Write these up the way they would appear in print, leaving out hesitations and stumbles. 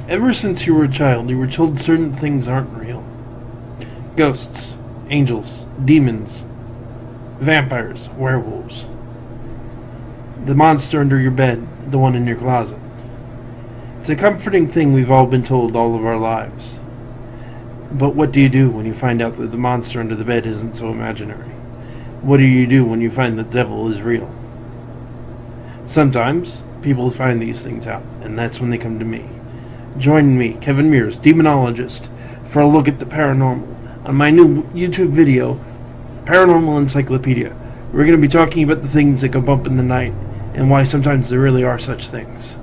Ever since you were a child, you were told certain things aren't real. Ghosts, angels, demons, vampires, werewolves. The monster under your bed, the one in your closet. It's a comforting thing we've all been told all of our lives. But what do you do when you find out that the monster under the bed isn't so imaginary? What do you do when you find the devil is real? Sometimes people find these things out, and that's when they come to me. Join me, Kevin Mears, demonologist, for a look at the paranormal on my new YouTube video, Paranormal Encyclopedia. We're going to be talking about the things that go bump in the night and why sometimes there really are such things.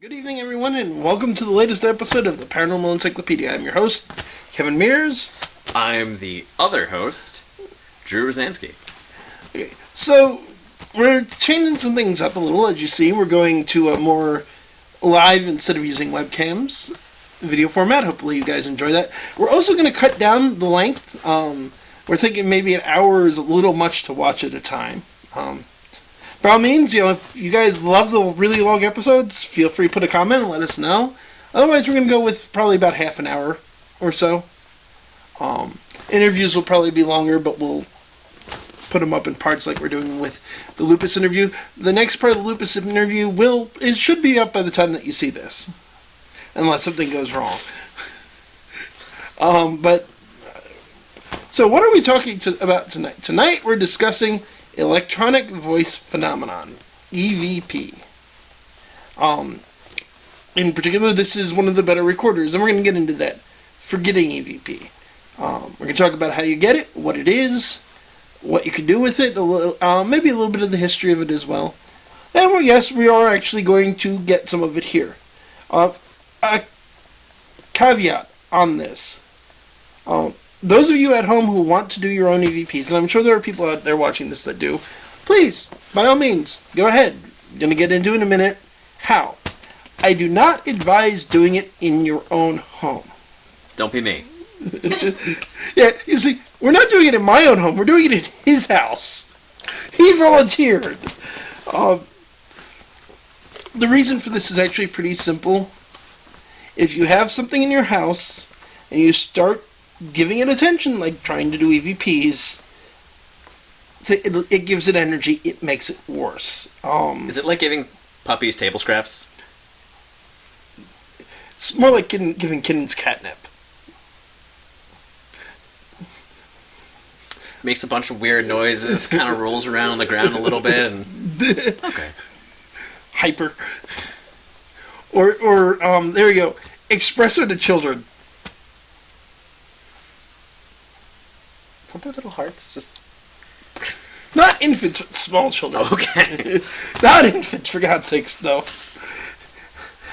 Good evening, everyone, and welcome to the latest episode of the Paranormal Encyclopedia. I'm your host, Kevin Mears. I'm the other host, Dru and I. Okay, so we're changing some things up a little. As you see, we're going to a more live instead of using webcams video format. Hopefully you guys enjoy that. We're also going to cut down the length. We're thinking maybe an hour is a little much to watch at a time. By all means, if you guys love the really long episodes, feel free to put a comment and let us know. Otherwise, we're going to go with probably about half an hour or so. Interviews will probably be longer, but we'll put them up in parts like we're doing with the Lupus interview. The next part of the Lupus interview should be up by the time that you see this, unless something goes wrong. So what are we talking about tonight? Tonight we're discussing electronic voice phenomenon, EVP. In particular, this is one of the better recorders, and we're going to get into that. Forgetting EVP. We're going to talk about how you get it, what it is, what you can do with it, maybe a little bit of the history of it as well. And yes, we are actually going to get some of it here. A caveat on this. Those of you at home who want to do your own EVPs, and I'm sure there are people out there watching this that do, please, by all means, go ahead. I'm going to get into it in a minute. How? I do not advise doing it in your own home. Don't be me. Yeah, you see, we're not doing it in my own home. We're doing it in his house. He volunteered. The reason for this is actually pretty simple. If you have something in your house and you start giving it attention, like trying to do EVPs, it gives it energy. It makes it worse. Is it like giving puppies table scraps? It's more like giving kittens catnip. Makes a bunch of weird noises, kind of rolls around on the ground a little bit, and okay. Hyper. Or there you go. Espresso to children. Don't their little hearts just... Not infants, small children. Okay. Not infants, for God's sakes, no.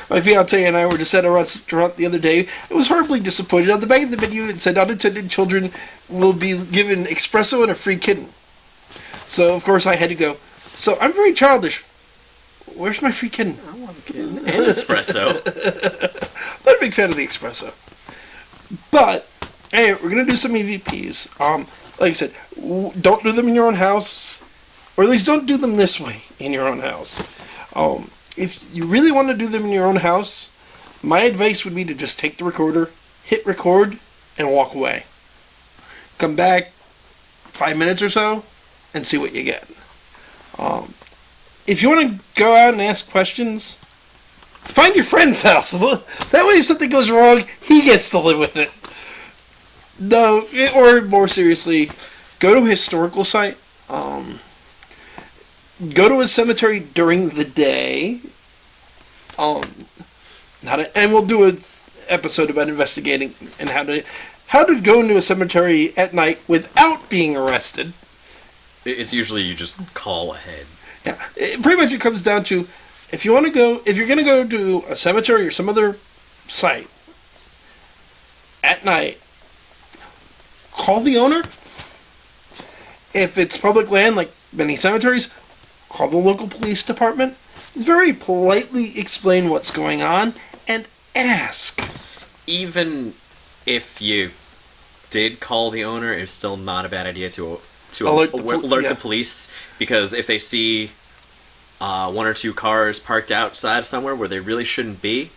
My fiancé and I were just at a restaurant the other day. I was horribly disappointed. On the back of the menu, it said unattended children will be given espresso and a free kitten. So, of course, I had to go. So, I'm very childish. Where's my free kitten? I want a kitten and espresso. Not a big fan of the espresso. But, hey, we're going to do some EVPs. Like I said, don't do them in your own house. Or at least don't do them this way in your own house. If you really want to do them in your own house, my advice would be to just take the recorder, hit record, and walk away. Come back 5 minutes or so, and see what you get. If you want to go out and ask questions, find your friend's house. That way if something goes wrong, he gets to live with it. No, or more seriously, go to a historical site. Go to a cemetery during the day. And we'll do an episode about investigating and how to go into a cemetery at night without being arrested. It's usually you just call ahead. Yeah, pretty much it comes down to if you're going to go to a cemetery or some other site at night, call the owner. If it's public land, like many cemeteries, call the local police department. Very politely explain what's going on and ask. Even if you did call the owner, it's still not a bad idea to Alert the police, because if they see one or two cars parked outside somewhere where they really shouldn't be,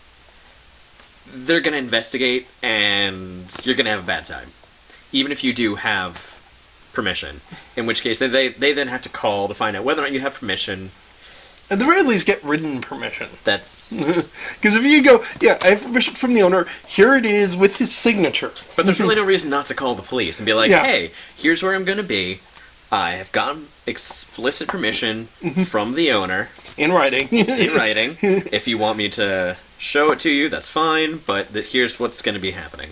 they're going to investigate, and you're going to have a bad time. Even if you do have permission. In which case, they then have to call to find out whether or not you have permission. At the very least, get written permission. That's... Because if you go, yeah, I have permission from the owner, here it is with his signature. But there's really no reason not to call the police and be like, hey, here's where I'm going to be. I have gotten explicit permission from the owner. In writing. In writing. If you want me to show it to you, that's fine, but here's what's going to be happening.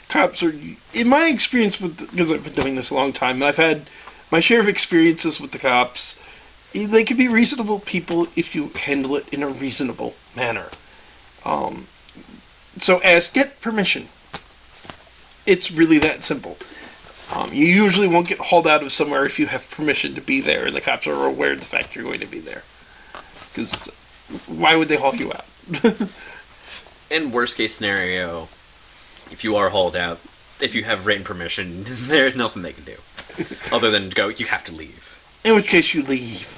Cops are, in my experience, because I've been doing this a long time, and I've had my share of experiences with the cops, they can be reasonable people if you handle it in a reasonable manner. So get permission. It's really that simple. You usually won't get hauled out of somewhere if you have permission to be there, and the cops are aware of the fact you're going to be there. Because why would they haul you out? In worst case scenario, if you are hauled out, if you have written permission, there's nothing they can do. Other than go, you have to leave. In which case you leave.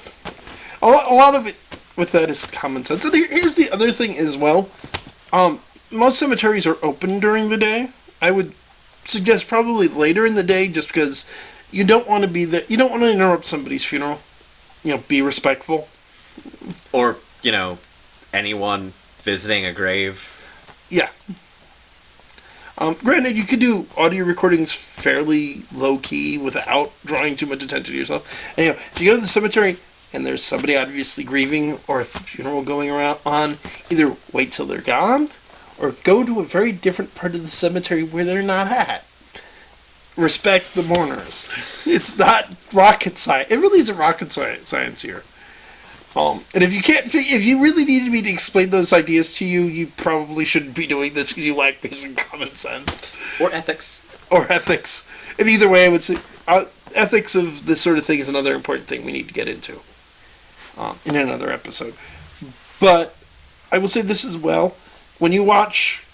A lot of it with that is common sense. And here's the other thing as well. Most cemeteries are open during the day. I would suggest probably later in the day, just because you don't want to be there. You don't want to interrupt somebody's funeral. Be respectful. Or, anyone visiting a grave. Yeah. Granted, you could do audio recordings fairly low-key without drawing too much attention to yourself. And, if you go to the cemetery and there's somebody obviously grieving or a funeral going on, either wait till they're gone or go to a very different part of the cemetery where they're not at. Respect the mourners. It's not rocket science. It really isn't rocket science here. And if you really needed me to explain those ideas to you, you probably shouldn't be doing this because you lack basic common sense. Or ethics. And either way, I would say ethics of this sort of thing is another important thing we need to get into in another episode. But I will say this as well. When you watch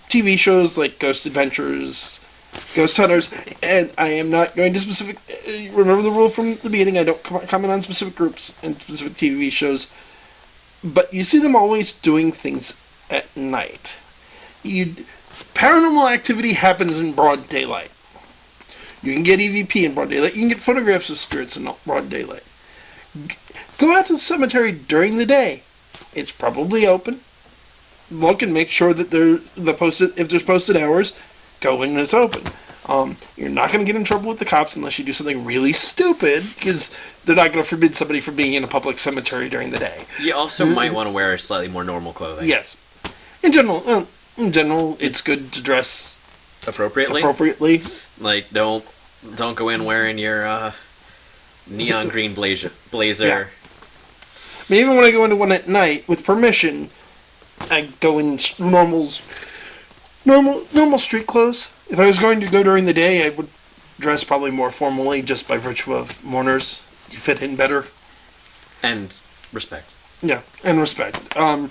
TV shows like Ghost Adventures, Ghost Hunters, and I am not going to remember the rule from the beginning, I don't comment on specific groups and specific TV shows, but you see them always doing things at night. Paranormal activity happens in broad daylight. You can get EVP in broad daylight, you can get photographs of spirits in broad daylight. Go out to the cemetery during the day. It's probably open. Look and make sure that if there's posted hours, go in and it's open. You're not going to get in trouble with the cops unless you do something really stupid, because they're not going to forbid somebody from being in a public cemetery during the day. You also might want to wear slightly more normal clothing. Yes. In general, it's good to dress appropriately. Like, don't go in wearing your neon green blazer. Yeah. I mean, even when I go into one at night with permission, I go in normal street clothes. If I was going to go during the day, I would dress probably more formally, just by virtue of mourners. You fit in better. And respect. Yeah, and respect. A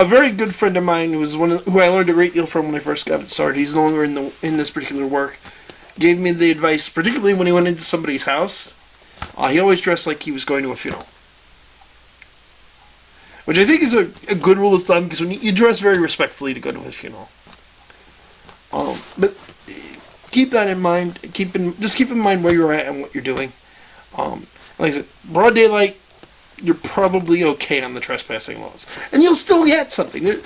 very good friend of mine, who I learned a great deal from when I first got started, he's no longer in this particular work, gave me the advice, particularly when he went into somebody's house, he always dressed like he was going to a funeral. Which I think is a good rule of thumb, because when you dress very respectfully to go to his funeral. But keep that in mind. Just keep in mind where you're at and what you're doing. Like I said, broad daylight, you're probably okay on the trespassing laws, and you'll still get something.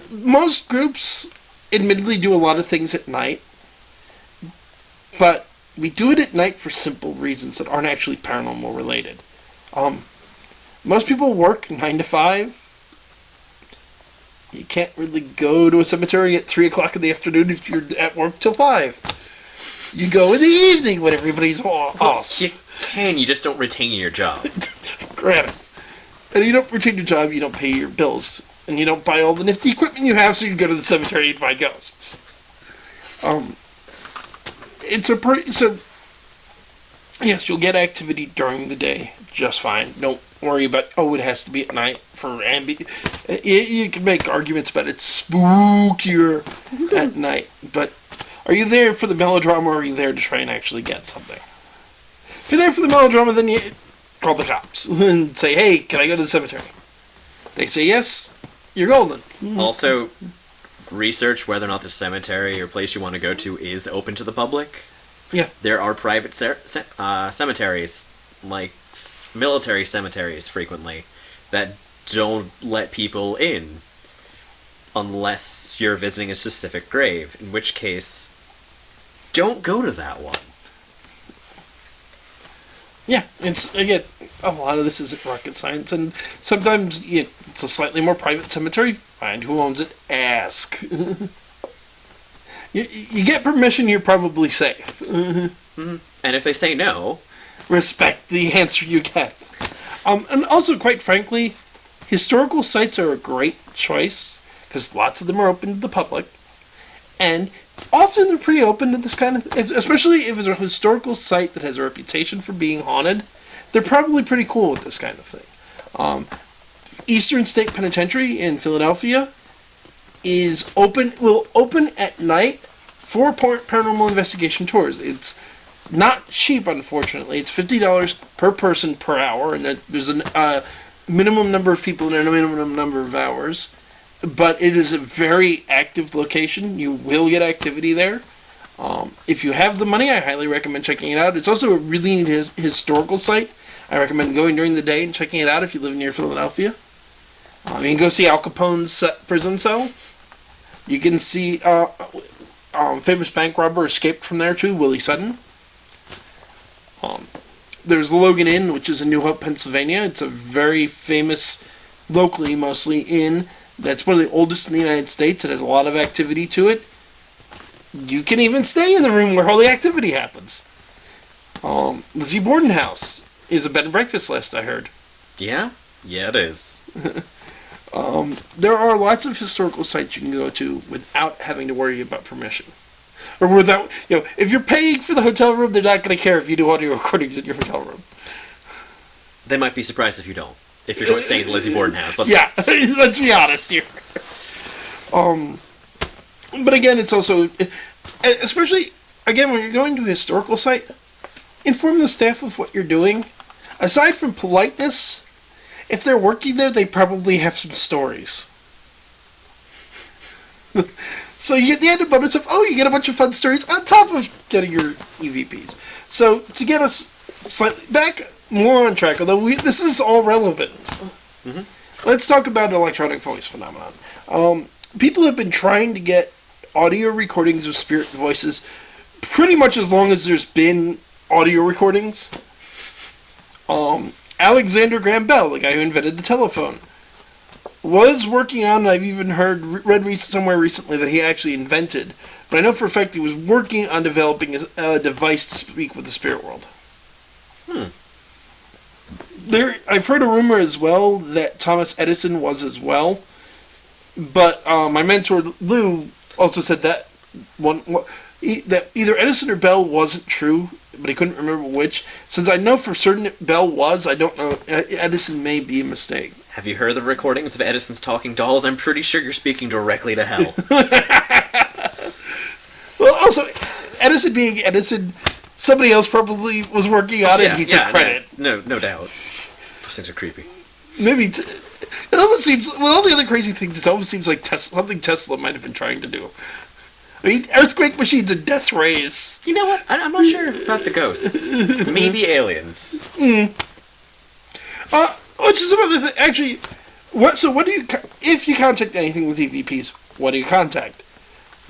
Most groups, admittedly, do a lot of things at night, but we do it at night for simple reasons that aren't actually paranormal related. Most people work 9 to 5. You can't really go to a cemetery at 3 o'clock in the afternoon if you're at work till 5. You go in the evening when everybody's off. You can, you just don't retain your job. Granted. And you don't retain your job, you don't pay your bills. And you don't buy all the nifty equipment you have so you can go to the cemetery and find ghosts. So, yes, you'll get activity during the day just fine. worry about, it has to be at night for you can make arguments about it's spookier at night, but are you there for the melodrama, or are you there to try and actually get something? If you're there for the melodrama, then you call the cops and say, hey, can I go to the cemetery? They say yes, you're golden. Also, research whether or not the cemetery or place you want to go to is open to the public. Yeah. There are private cemeteries, like military cemeteries frequently, that don't let people in unless you're visiting a specific grave, in which case, don't go to that one. Yeah, it's, again, a lot of this isn't rocket science, and sometimes it's a slightly more private cemetery. Find who owns it, ask. You get permission, you're probably safe. Mm-hmm. And if they say no, respect the answer you get. And also, quite frankly, historical sites are a great choice, because lots of them are open to the public, and often they're pretty open to this kind of, especially if it's a historical site that has a reputation for being haunted. They're probably pretty cool with this kind of thing. Eastern State Penitentiary in Philadelphia will open at night for paranormal investigation tours. It's not cheap, unfortunately. It's $50 per person per hour, and there's a minimum number of people and a minimum number of hours. But it is a very active location. You will get activity there. If you have the money, I highly recommend checking it out. It's also a really neat historical site. I recommend going during the day and checking it out if you live near Philadelphia. You can go see Al Capone's prison cell. You can see famous bank robber escaped from there too, Willie Sutton. There's Logan Inn, which is in New Hope, Pennsylvania. It's a very famous, locally mostly, inn that's one of the oldest in the United States. It has a lot of activity to it. You can even stay in the room where all the activity happens. Lizzie Borden House is a bed and breakfast list, I heard. Yeah, it is. There are lots of historical sites you can go to without having to worry about permission. Or without, if you're paying for the hotel room, they're not going to care if you do audio recordings in your hotel room. They might be surprised if you don't. If you're staying at the Lizzie Borden house. Let's be honest here. But again, it's also, especially, again, when you're going to a historical site, inform the staff of what you're doing. Aside from politeness, if they're working there, they probably have some stories. So you get the added bonus of, you get a bunch of fun stories on top of getting your EVPs. So to get us slightly back, more on track, although this is all relevant. Mm-hmm. Let's talk about electronic voice phenomenon. People have been trying to get audio recordings of spirit voices pretty much as long as there's been audio recordings. Alexander Graham Bell, the guy who invented the telephone, was working on, I've even read somewhere recently that he actually invented, but I know for a fact he was working on developing a device to speak with the spirit world. I've heard a rumor as well that Thomas Edison was as well, but my mentor Lou also said that that either Edison or Bell wasn't true, but he couldn't remember which. Since I know for certain Bell was, I don't know. Edison may be a mistake. Have you heard the recordings of Edison's talking dolls? I'm pretty sure you're speaking directly to hell. Well, also, Edison being Edison, somebody else probably was working on it and he took credit. No doubt. Those things are creepy. Maybe. It almost seems, with all the other crazy things, it almost seems like something Tesla might have been trying to do. I mean, earthquake machines and death rays. You know what? I'm not sure about the ghosts. Maybe aliens. Which is another thing. Actually, what do you, if you contact anything with EVPs, what do you contact?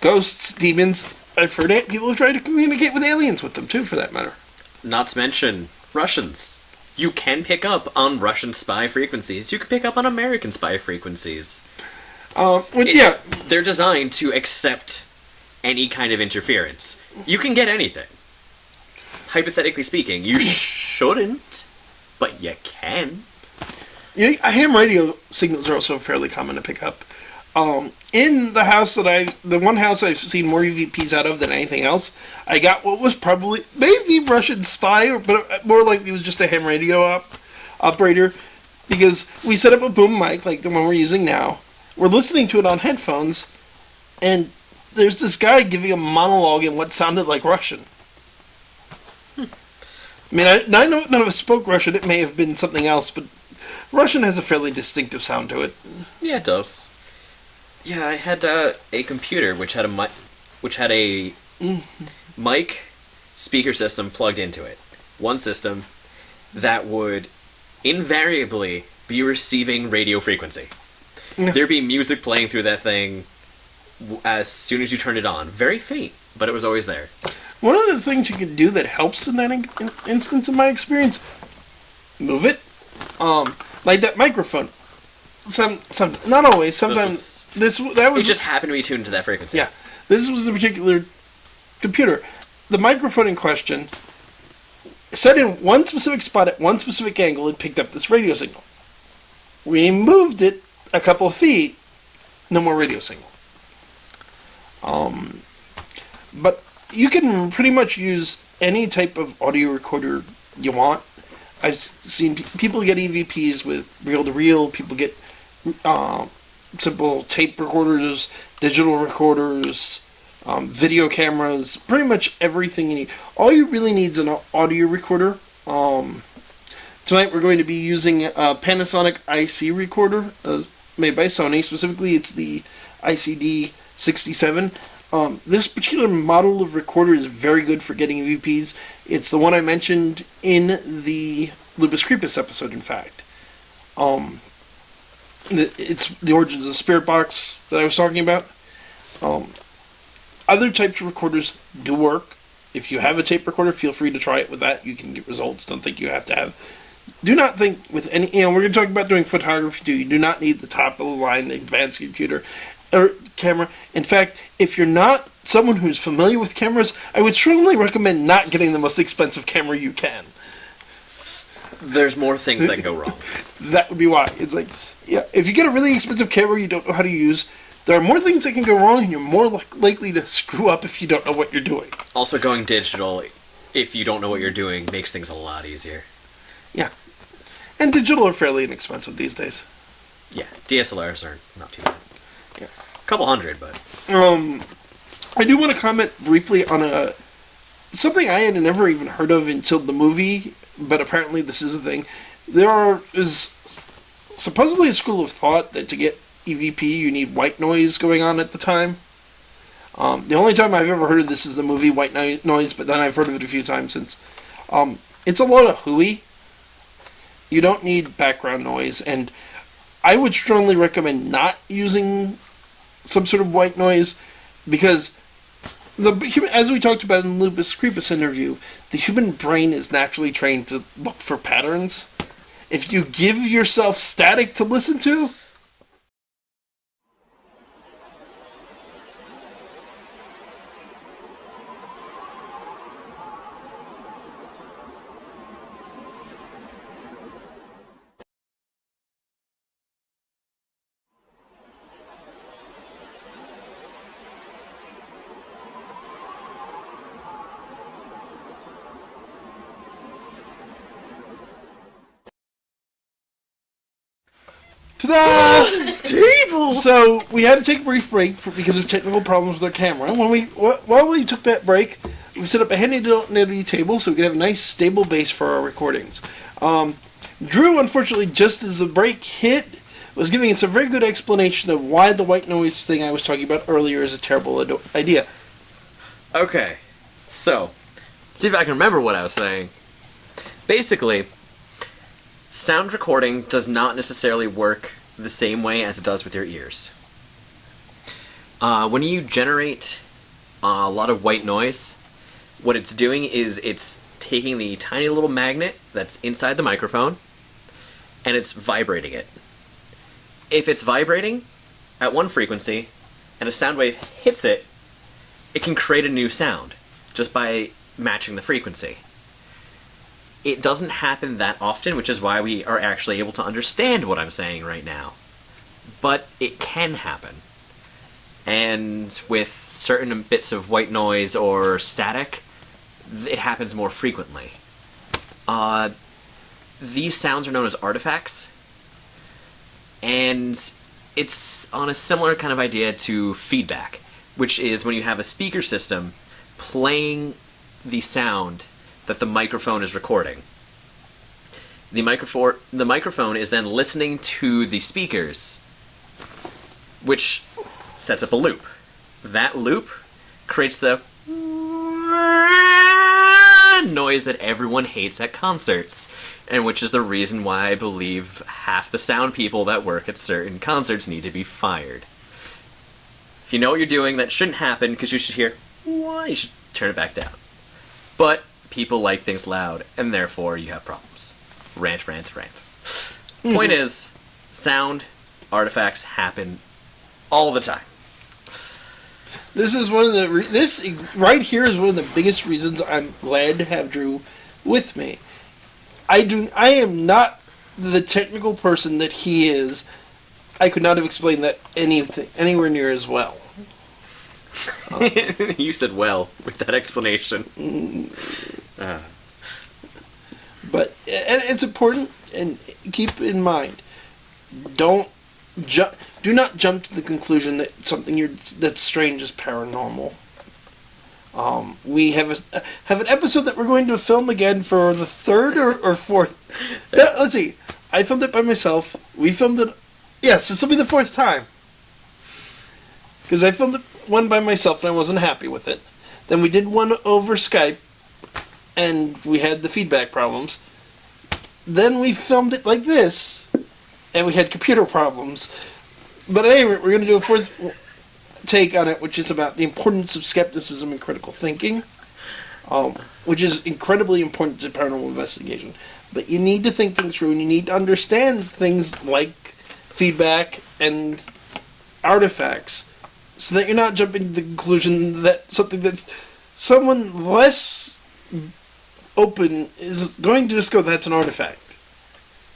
Ghosts, demons. I've heard people have tried to communicate with aliens with them too, for that matter. Not to mention Russians. You can pick up on Russian spy frequencies. You can pick up on American spy frequencies. They're designed to accept any kind of interference. You can get anything. Hypothetically speaking, you shouldn't, but you can. Ham radio signals are also fairly common to pick up. In the one house I've seen more EVPs out of than anything else, I got what was probably maybe Russian spy, but more likely it was just a ham radio operator Because we set up a boom mic like the one we're using now. We're listening to it on headphones, and there's this guy giving a monologue in what sounded like Russian. I mean, I know none of us spoke Russian. It may have been something else, but Russian has a fairly distinctive sound to it. Yeah, it does. Yeah, I had a computer which had a mic speaker system plugged into it. One system that would invariably be receiving radio frequency. Yeah. There'd be music playing through that thing as soon as you turned it on. Very faint, but it was always there. One of the things you can do that helps in that instance, in my experience, move it. Like that microphone. Some not always. Sometimes that was it just happened to be tuned to that frequency. Yeah, this was a particular computer. The microphone in question, set in one specific spot at one specific angle, it picked up this radio signal. We moved it a couple of feet, no more radio signal. But you can pretty much use any type of audio recorder you want. I've seen people get EVPs with reel-to-reel. People get simple tape recorders, digital recorders, video cameras, pretty much everything you need. All you really need is an audio recorder. Tonight we're going to be using a Panasonic IC recorder made by Sony. Specifically, it's the ICD-67. This particular model of recorder is very good for getting EVPs. It's the one I mentioned in the Lupus Creepus episode, in fact. It's the Origins of the Spirit Box that I was talking about. Other types of recorders do work. If you have a tape recorder, feel free to try it with that. You can get results. Don't think you have to have. Do not think with any. We're going to talk about doing photography too. You do not need the top of the line advanced computer or camera. In fact, if you're not someone who's familiar with cameras, I would strongly recommend not getting the most expensive camera you can. There's more things that can go wrong. That would be why. It's like, yeah, if you get a really expensive camera you don't know how to use, there are more things that can go wrong, and you're more likely to screw up if you don't know what you're doing. Also, going digital, if you don't know what you're doing, makes things a lot easier. Yeah. And digital are fairly inexpensive these days. Yeah, DSLRs are not too bad. Yeah. A couple hundred, but... I do want to comment briefly on something I had never even heard of until the movie, but apparently this is a thing. There is supposedly a school of thought that to get EVP you need white noise going on at the time. The only time I've ever heard of this is the movie White Noise, but then I've heard of it a few times since. It's a lot of hooey. You don't need background noise, and I would strongly recommend not using some sort of white noise, because as we talked about in the Lupus Creepus interview, the human brain is naturally trained to look for patterns. If you give yourself static to listen to, ta-da! Table! So we had to take a brief break because of technical problems with our camera. While we took that break, we set up a handy table so we could have a nice stable base for our recordings. Dru, unfortunately, just as the break hit, was giving us a very good explanation of why the white noise thing I was talking about earlier is a terrible idea. Okay, so, see if I can remember what I was saying. Basically, sound recording does not necessarily work the same way as it does with your ears. When you generate a lot of white noise, what it's doing is it's taking the tiny little magnet that's inside the microphone and it's vibrating it. If it's vibrating at one frequency and a sound wave hits it, it can create a new sound just by matching the frequency. It doesn't happen that often, which is why we are actually able to understand what I'm saying right now. But it can happen. And with certain bits of white noise or static, it happens more frequently. These sounds are known as artifacts, And it's on a similar kind of idea to feedback, which is when you have a speaker system playing the sound that the microphone is recording. The microphone is then listening to the speakers, which sets up a loop. That loop creates the noise that everyone hates at concerts, and which is the reason why I believe half the sound people that work at certain concerts need to be fired. If you know what you're doing, that shouldn't happen, because you should hear, you should turn it back down. But people like things loud, and therefore you have problems. Rant, rant, rant. Point is, sound artifacts happen all the time. This is one of the this right here is one of the biggest reasons I'm glad to have Dru with me. I am not the technical person that he is. I could not have explained that anywhere near as well. You said well with that explanation. But and it's important, and keep in mind, do not jump to the conclusion that something that's strange is paranormal. We have an episode that we're going to film again for the third or fourth. Let's see. I filmed it by myself. We filmed it. Yes, this will be the fourth time. Because I filmed one by myself and I wasn't happy with it. Then we did one over Skype, and we had the feedback problems. Then we filmed it like this, and we had computer problems. But anyway, we're going to do a fourth take on it, which is about the importance of skepticism and critical thinking, which is incredibly important to paranormal investigation. But you need to think things through, and you need to understand things like feedback and artifacts, so that you're not jumping to the conclusion that something that's someone less open is going to just go, that's an artifact.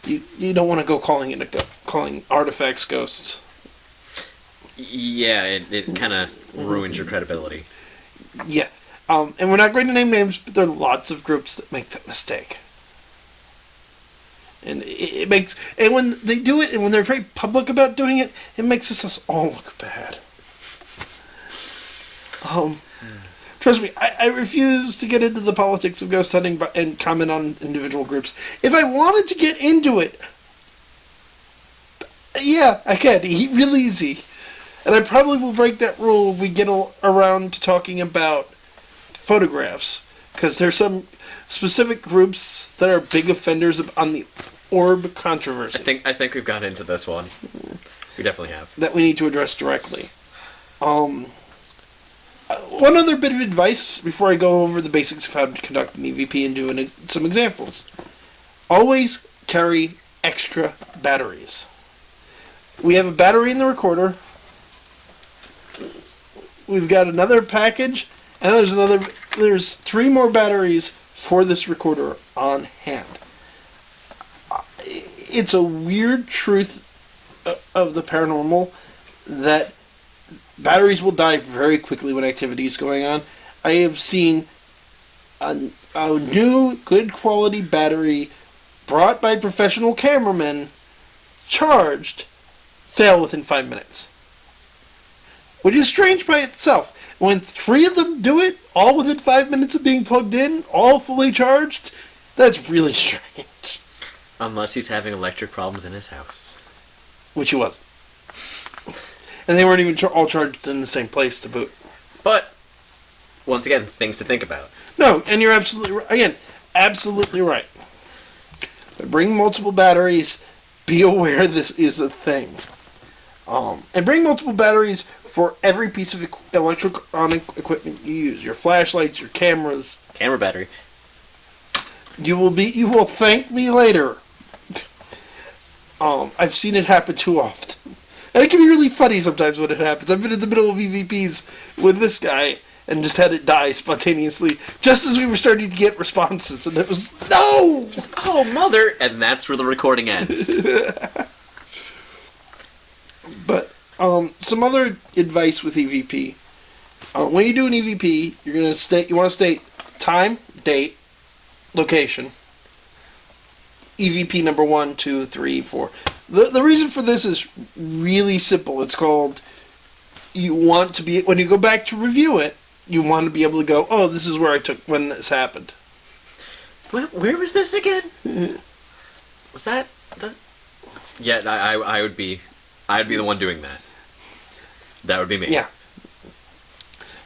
You don't want to go calling artifacts ghosts. Yeah, it kind of ruins your credibility. Yeah. And we're not going to name names, but there are lots of groups that make that mistake. And it makes, and when they do it, and when they're very public about doing it, it makes us all look bad. Trust me, I refuse to get into the politics of ghost hunting and comment on individual groups. If I wanted to get into it, yeah, I can. Real easy. And I probably will break that rule when we get around to talking about photographs. Because there's some specific groups that are big offenders on the orb controversy. I think we've got into this one. We definitely have. That we need to address directly. One other bit of advice before I go over the basics of how to conduct an EVP and do some examples. Always carry extra batteries. We have a battery in the recorder. We've got another package, and there's 3 more batteries for this recorder on hand. It's a weird truth of the paranormal that batteries will die very quickly when activity is going on. I have seen a new, good quality battery brought by professional cameramen, charged, fail within 5 minutes. Which is strange by itself. When 3 of them do it, all within 5 minutes of being plugged in, all fully charged, that's really strange. Unless he's having electric problems in his house. Which he wasn't. And they weren't even all charged in the same place to boot. But, once again, things to think about. No, and you're absolutely right. But bring multiple batteries. Be aware this is a thing. And bring multiple batteries for every piece of electronic equipment you use. Your flashlights, your cameras. Camera battery. You will thank me later. I've seen it happen too often. And it can be really funny sometimes when it happens. I've been in the middle of EVPs with this guy and just had it die spontaneously just as we were starting to get responses. And it was, no! Just, oh, mother! And that's where the recording ends. But some other advice with EVP. When you do an EVP, you want to state time, date, location. EVP number 1, 2, 3, 4. The reason for this is really simple. It's called, you want to be, when you go back to review it, you want to be able to go, oh, this is where I took, when this happened. Where was this again? Was that the... Yeah, I would be... I'd be the one doing that. That would be me. Yeah.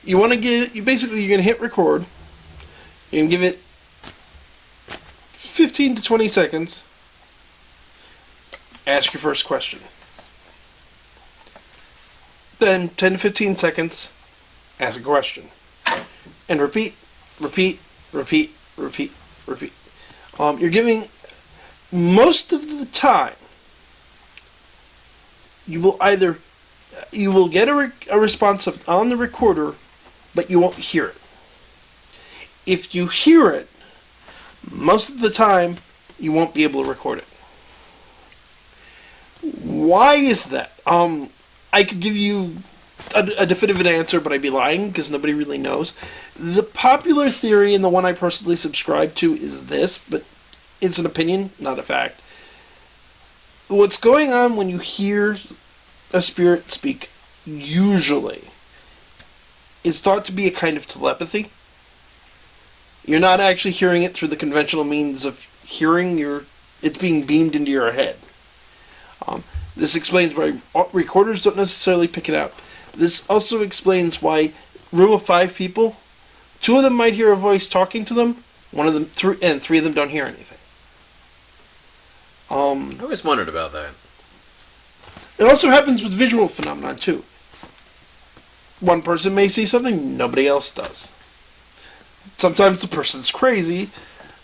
You want to get... Basically, you're going to hit record. You're going to give it 15 to 20 seconds. Ask your first question. Then 10 to 15 seconds. Ask a question. And repeat, repeat, repeat, repeat, repeat. You're giving... Most of the time, you will either... You will get a response on the recorder, but you won't hear it. If you hear it, most of the time, you won't be able to record it. Why is that? I could give you a definitive answer, but I'd be lying because nobody really knows. The popular theory, and the one I personally subscribe to, is this, but it's an opinion, not a fact. What's going on when you hear a spirit speak, usually, is thought to be a kind of telepathy. You're not actually hearing it through the conventional means of hearing, it's being beamed into your head. This explains why recorders don't necessarily pick it up. This also explains why, rule of 5 people, 2 of them might hear a voice talking to them, 1 of them, 3 of them don't hear anything. I always wondered about that. It also happens with visual phenomenon, too. One person may see something, nobody else does. Sometimes the person's crazy.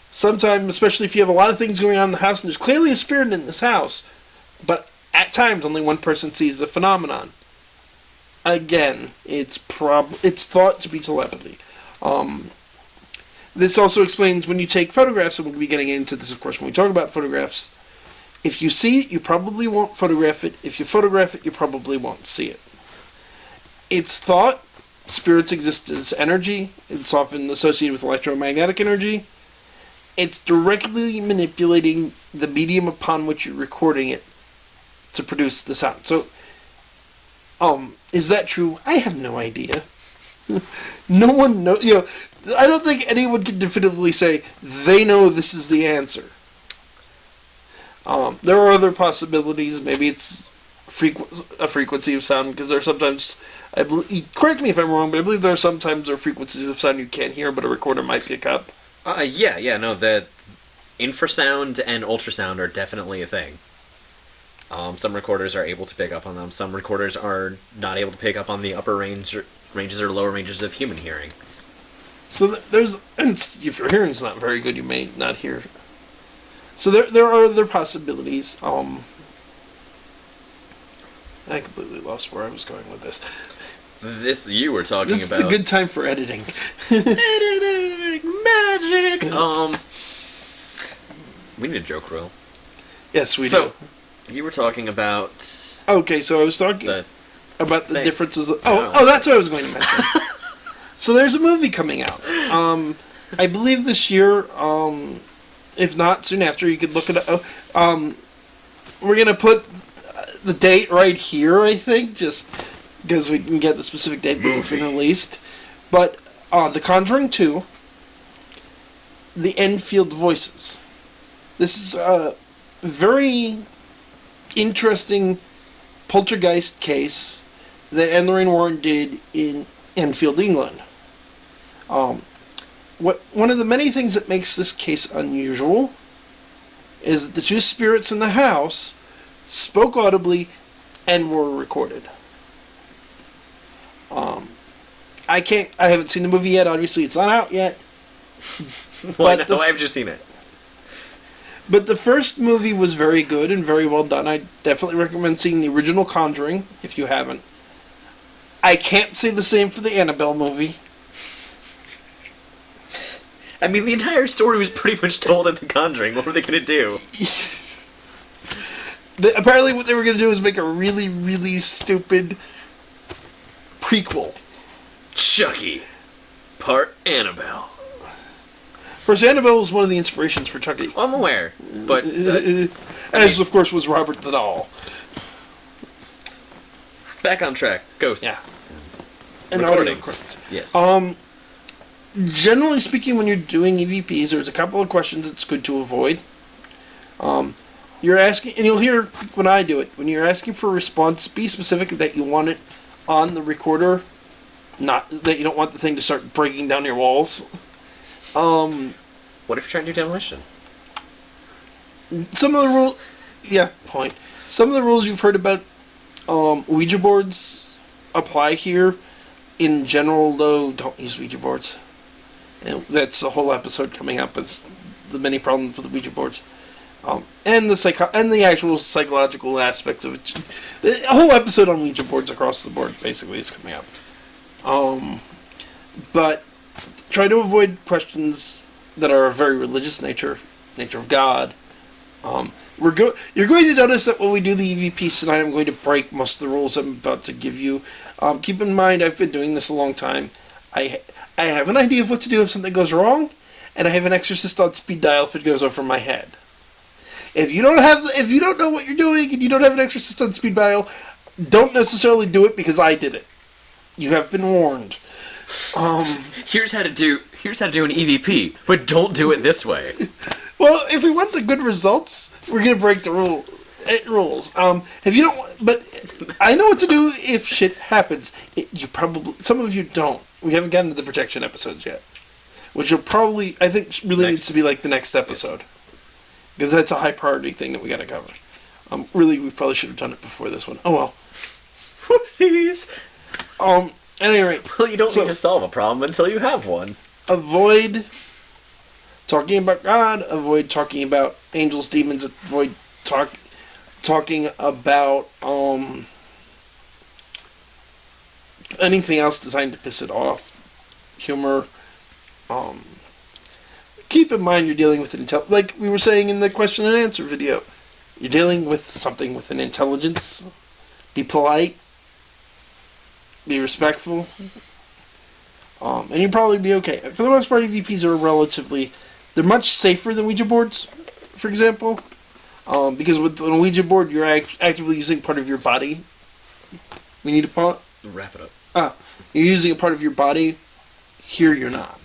Sometimes, especially if you have a lot of things going on in the house, and there's clearly a spirit in this house, but at times only one person sees the phenomenon. Again, it's thought to be telepathy. This also explains when you take photographs, and we'll be getting into this, of course, when we talk about photographs. If you see it, you probably won't photograph it. If you photograph it, you probably won't see it. It's thought spirits exist as energy. It's often associated with electromagnetic energy. It's directly manipulating the medium upon which you're recording it to produce the sound. So, is that true? I have no idea. No one knows. I don't think anyone can definitively say they know this is the answer. There are other possibilities. Maybe it's a frequency of sound, because there are sometimes, correct me if I'm wrong, but I believe there are sometimes frequencies of sound you can't hear, but a recorder might pick up. No, the infrasound and ultrasound are definitely a thing. Some recorders are able to pick up on them. Some recorders are not able to pick up on the upper ranges or lower ranges of human hearing. So and if your hearing's not very good, you may not hear. So there are other possibilities. I completely lost where I was going with this. This you were talking about. This is a good time for editing. Editing magic. We need a joke reel. Yes, we do. You were talking about... Okay, so I was talking about the differences... Oh, that's what I was going to mention. So there's a movie coming out. I believe this year, if not soon after, you could look it up. We're going to put the date right here, I think, just because we can get the specific date because it's been released. But The Conjuring 2, The Enfield Voices. This is a very interesting poltergeist case that Anne Lorraine Warren did in Enfield, England. One of the many things that makes this case unusual is that the 2 spirits in the house spoke audibly and were recorded. I haven't seen the movie yet. Obviously, it's not out yet. Well, I've just seen it. But the first movie was very good and very well done. I definitely recommend seeing the original Conjuring, if you haven't. I can't say the same for the Annabelle movie. I mean, the entire story was pretty much told in The Conjuring. What were they going to do? Apparently what they were going to do is make a really, really stupid prequel. Chucky, part Annabelle. Of course, Annabelle was one of the inspirations for Chucky. I'm aware, but as of course was Robert the Doll. Back on track. Ghosts. Yeah. And Recordings. Yes. Generally speaking, when you're doing EVPs, there's a couple of questions it's good to avoid. You're asking, and you'll hear when I do it, when you're asking for a response, be specific that you want it on the recorder, not that you don't want the thing to start breaking down your walls. What if you're trying to do demolition? Some of the rules, point. Some of the rules you've heard about Ouija boards apply here. In general, though, don't use Ouija boards. And that's a whole episode coming up, is the many problems with Ouija boards. And the actual psychological aspects of it. A whole episode on Ouija boards across the board, basically, is coming up. But try to avoid questions that are of very religious nature of God. You're going to notice that when we do the EVPs tonight, I'm going to break most of the rules I'm about to give you. Keep in mind, I've been doing this a long time. I have an idea of what to do if something goes wrong, and I have an exorcist on speed dial if it goes over my head. If you don't know what you're doing and you don't have an exorcist on speed dial, don't necessarily do it because I did it. You have been warned. Here's how to do an EVP, but don't do it this way. Well, if we want the good results, we're gonna break the rules. If you don't, but I know what to do if shit happens. Some of you don't. We haven't gotten to the protection episodes yet, which will probably, I think, really needs to be like the next episode, because that's a high priority thing that we gotta cover. Really, we probably should have done it before this one. Oh well. Whoopsies. At any rate, well, you don't need to solve a problem until you have one. Avoid talking about God. Avoid talking about angels, demons. Avoid talking about anything else designed to piss it off. Humor. Keep in mind you're dealing with an like we were saying in the question and answer video. You're dealing with something with an intelligence. Be polite. Be respectful. And you'll probably be okay. For the most part, EVPs are they're much safer than Ouija boards, for example. Because with an Ouija board, you're actively using part of your body. We need to wrap it up. You're using a part of your body. Here, you're not.